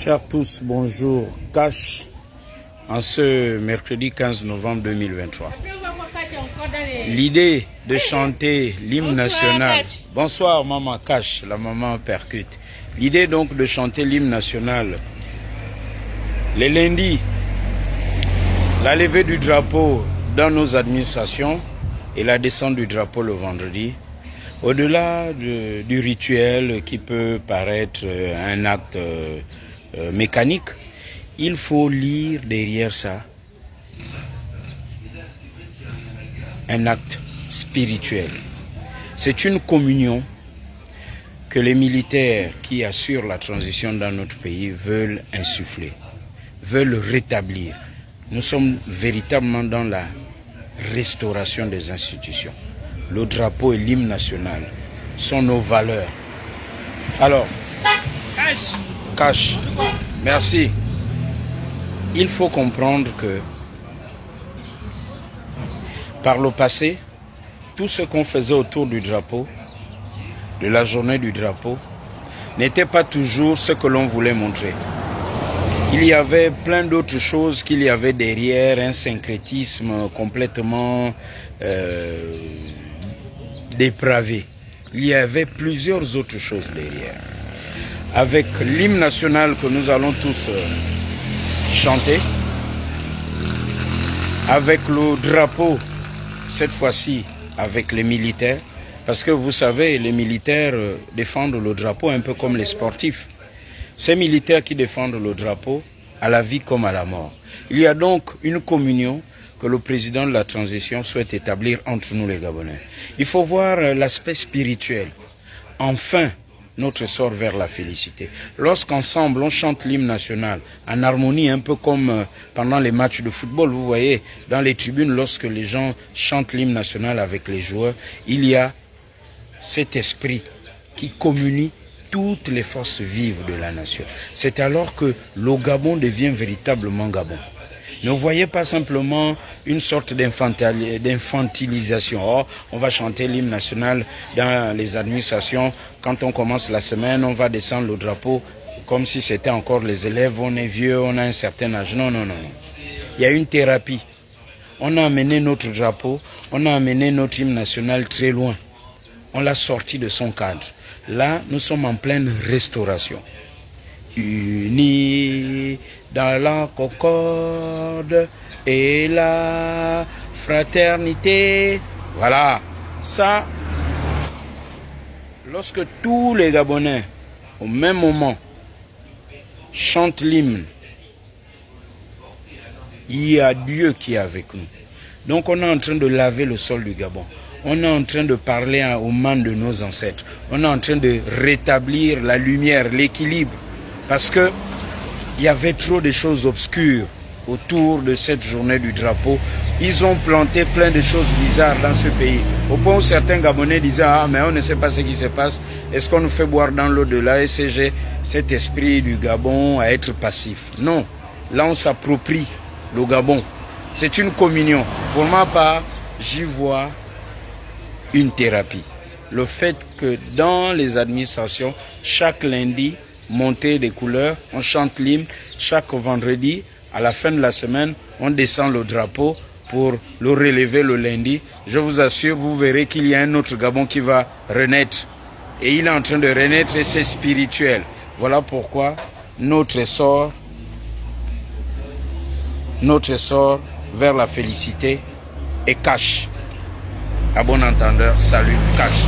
Chers tous, bonjour. Cash en ce mercredi 15 novembre 2023. L'idée de chanter l'hymne national. Bonsoir maman Cash, la maman percute. L'idée donc de chanter l'hymne national. Les lundis, la levée du drapeau dans nos administrations et la descente du drapeau le vendredi. Au-delà du rituel qui peut paraître un acte mécanique, il faut lire derrière ça un acte spirituel. C'est une communion que les militaires qui assurent la transition dans notre pays veulent insuffler, veulent rétablir. Nous sommes véritablement dans la restauration des institutions. Le drapeau et l'hymne national sont nos valeurs. Alors, Cash, merci. Il faut comprendre que par le passé, tout ce qu'on faisait autour du drapeau, de la journée du drapeau, n'était pas toujours ce que l'on voulait montrer. Il y avait plein d'autres choses qu'il y avait derrière, un syncrétisme complètement dépravé. Il y avait plusieurs autres choses derrière. Avec l'hymne national que nous allons tous chanter, avec le drapeau, cette fois-ci avec les militaires, parce que vous savez, les militaires défendent le drapeau un peu comme les sportifs. Ces militaires qui défendent le drapeau à la vie comme à la mort. Il y a donc une communion que le président de la transition souhaite établir entre nous les Gabonais. Il faut voir l'aspect spirituel. Enfin, notre sort vers la félicité. Lorsqu'ensemble on chante l'hymne national en harmonie, un peu comme pendant les matchs de football, vous voyez, dans les tribunes, lorsque les gens chantent l'hymne national avec les joueurs, il y a cet esprit qui communie toutes les forces vives de la nation. C'est alors que le Gabon devient véritablement Gabon. Ne voyez pas simplement une sorte d'infantilisation. Oh, on va chanter l'hymne national dans les administrations. Quand on commence la semaine, on va descendre le drapeau comme si c'était encore les élèves. On est vieux, on a un certain âge. Non, non, non, non. Il y a une thérapie. On a amené notre drapeau, on a amené notre hymne national très loin. On l'a sorti de son cadre. Là, nous sommes en pleine restauration. Unis dans la concorde et la fraternité. Voilà. Ça, lorsque tous les Gabonais, au même moment, chantent l'hymne, il y a Dieu qui est avec nous. Donc on est en train de laver le sol du Gabon. On est en train de parler aux mains de nos ancêtres. On est en train de rétablir la lumière, l'équilibre. Parce que il y avait trop de choses obscures autour de cette journée du drapeau. Ils ont planté plein de choses bizarres dans ce pays. Au point où certains Gabonais disaient « Ah, mais on ne sait pas ce qui se passe. Est-ce qu'on nous fait boire dans l'eau de l'ASCG cet esprit du Gabon à être passif ?» Non. Là, on s'approprie le Gabon. C'est une communion. Pour ma part, j'y vois une thérapie. Le fait que dans les administrations, chaque lundi, montée des couleurs, on chante l'hymne. Chaque vendredi, à la fin de la semaine, on descend le drapeau pour le relever le lundi. Je vous assure, vous verrez qu'il y a un autre Gabon qui va renaître. Et il est en train de renaître et c'est spirituel. Voilà pourquoi notre essor vers la félicité est Cash. À bon entendeur, salut Cash.